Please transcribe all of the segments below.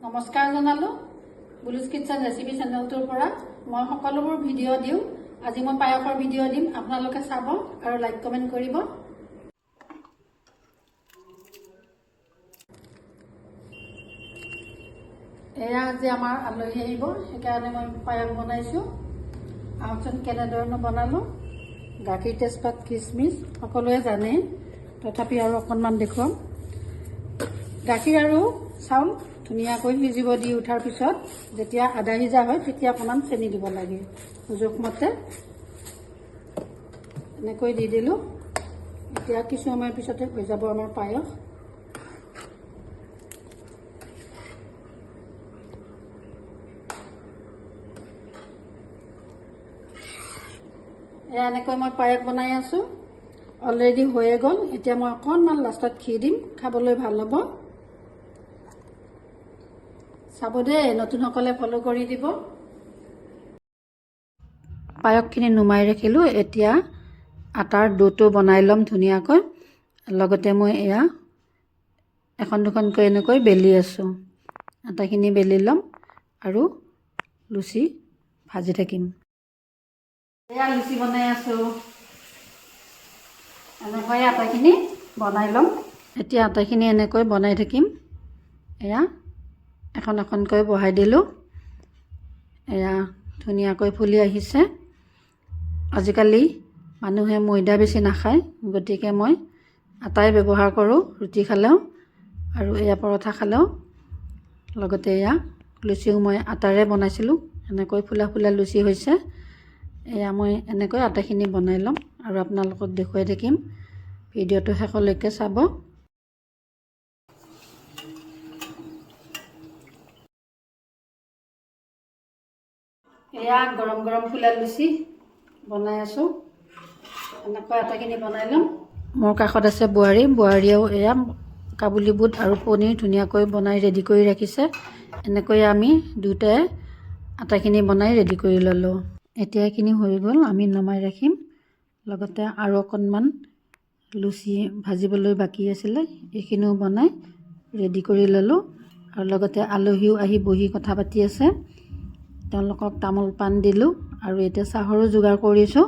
নমস্কাৰ জনালো বুলুজ kitchen recipe চেনেলটোৰ পৰা মই সকলোবোৰ ভিডিঅ' দিওঁ। আজি মই পায়সৰ ভিডিঅ' দিম, আপোনালোকে চাব আৰু লাইক কমেণ্ট কৰিব। এয়া আজি আমাৰ আলহী আহিব, সেইকাৰণে মই পায়স বনাইছোঁ। আহকচোন কেনেধৰণে বনালোঁ। গাখীৰ, তেজপাত, কিচমিচ সকলোৱে জানে, তথাপি আৰু অকণমান দেখুৱাম। গাখীৰ আৰু চাউল ধুনীয়াকৈ সিজিব দি উঠাৰ পিছত যেতিয়া আধা সিজা হয় তেতিয়া অকণমান চেনি দিব লাগে জোখমতে। এনেকৈ দি দিলোঁ। এতিয়া কিছু সময়ৰ পিছতে হৈ যাব আমাৰ পায়স। এয়া এনেকৈ মই পায়স বনাই আছোঁ। অলৰেডি হৈয়ে গ'ল। এতিয়া মই অকণমান লাষ্টত ঘি দিম, খাবলৈ ভাল হ'ব। চাব দেই, নতুনসকলে ফ'ল' কৰি দিব। পায়সখিনি নুমাই ৰাখিলোঁ। এতিয়া আটাৰ ডোটো বনাই ল'ম ধুনীয়াকৈ। লগতে মই এয়া এখন দুখনকৈ এনেকৈ বেলি আছোঁ। আটাখিনি বেলি ল'ম আৰু লুচি ভাজি থাকিম। এয়া লুচি বনাই আছোঁ। এনেকৈ আটাখিনি বনাই ল'ম। এতিয়া আটাখিনি এনেকৈ বনাই থাকিম। এয়া এখন এখনকৈ বহাই দিলোঁ। এয়া ধুনীয়াকৈ ফুলি আহিছে। আজিকালি মানুহে ময়দা বেছি নাখায়, গতিকে মই আটাই ব্যৱহাৰ কৰোঁ ৰুটি খালেও আৰু এয়া পৰঠা খালেও। লগতে এয়া লুচিও মই আটাৰে বনাইছিলোঁ। এনেকৈ ফুলা ফুলা লুচি হৈছে। এয়া মই এনেকৈ আটাখিনি বনাই ল'ম আৰু আপোনালোকক দেখুৱাই থাকিম। ভিডিঅ'টো শেষলৈকে চাব। এয়া গৰম গৰম ফুলা লুচি বনাই আছোঁ। এনেকৈ আটাখিনি বনাই ল'ম। মোৰ কাষত আছে বোৱাৰীয়েও এয়া কাবুলী বুট আৰু পনীৰ ধুনীয়াকৈ বনাই ৰেডি কৰি ৰাখিছে। এনেকৈ আমি দুয়োটাই আটাখিনি বনাই ৰেডি কৰি ল'লোঁ। এতিয়া এইখিনি হৈ গ'ল, আমি নমাই ৰাখিম। লগতে আৰু অকণমান লুচি ভাজিবলৈ বাকী আছিলে, এইখিনিও বনাই ৰেডি কৰি ল'লোঁ। আৰু লগতে আলহীও আহি বহি কথা পাতি আছে। তেওঁলোকক তামোল পাণ দিলোঁ আৰু এতিয়া চাহৰো যোগাৰ কৰিছোঁ।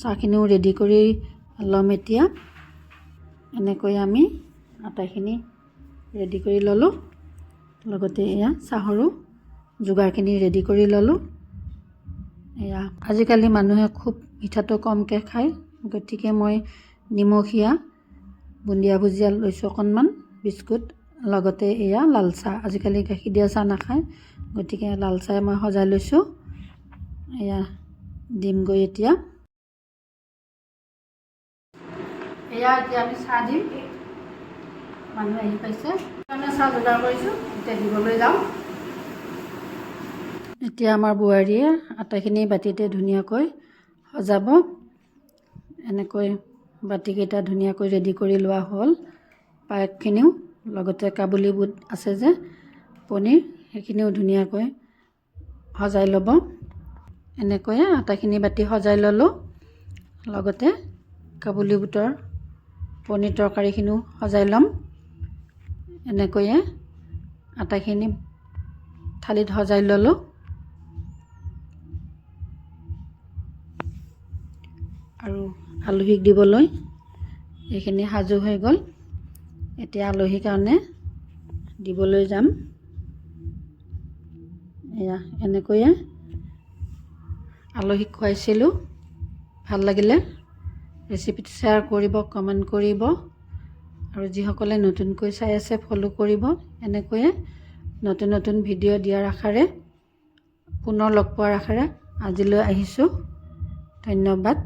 চাহখিনিও ৰেডি কৰি ল'ম এতিয়া। এনেকৈ আমি আটাখিনি ৰেডি কৰি ল'লোঁ। লগতে এয়া চাহৰো যোগাৰখিনি ৰেডি কৰি ল'লোঁ। এয়া আজিকালি মানুহে খুব মিঠাটো কমকৈ খায়, গতিকে মই নিমখীয়া বুন্দিয়া ভুজিয়া লৈছোঁ অকণমান, বিস্কুট, লগতে এয়া লাল চাহ। আজিকালি গাখীৰ দিয়া চাহ নাখায়, গতিকে লাল চাহ মই সজাই লৈছোঁ। এয়া দিমগৈ এতিয়া। এয়া এতিয়া আমি চাহ দিম। মানুহ আহি পাইছে, সেইকাৰণে চাহ যোগাৰ কৰিছোঁ। এতিয়া দিবলৈ যাওঁ। এতিয়া আমাৰ বোৱাৰীয়ে আটাখিনি বাতিতে ধুনীয়াকৈ সজাব। এনেকৈ বাতিকেইটা ধুনীয়াকৈ ৰেডি কৰি লোৱা হ'ল। পায়সখিনিও লগতে কাবুলী বুট আছে যে পনীৰ, সেইখিনিও ধুনীয়াকৈ সজাই ল'ব। এনেকৈয়ে আটাখিনি বাতি সজাই ল'লোঁ। লগতে কাবুলী বুটৰ পনীৰ তৰকাৰীখিনিও সজাই ল'ম। এনেকৈয়ে আটাখিনি থালিত সজাই ল'লোঁ। আৰু আলহীক দিবলৈ এইখিনি সাজু হৈ গ'ল। এতিয়া আলহীৰ কাৰণে দিবলৈ যাম। এয়া এনেকৈয়ে আলহীক খুৱাইছিলোঁ। ভাল লাগিলে। ৰেচিপিটো শ্বেয়াৰ কৰিব, কমেণ্ট কৰিব আৰু যিসকলে নতুনকৈ চাই আছে ফ'ল' কৰিব। এনেকৈয়ে নতুন নতুন ভিডিঅ' দিয়াৰ আশাৰে, পুনৰ লগ পোৱাৰ আশাৰে আজিলৈ আহিছোঁ। ধন্যবাদ।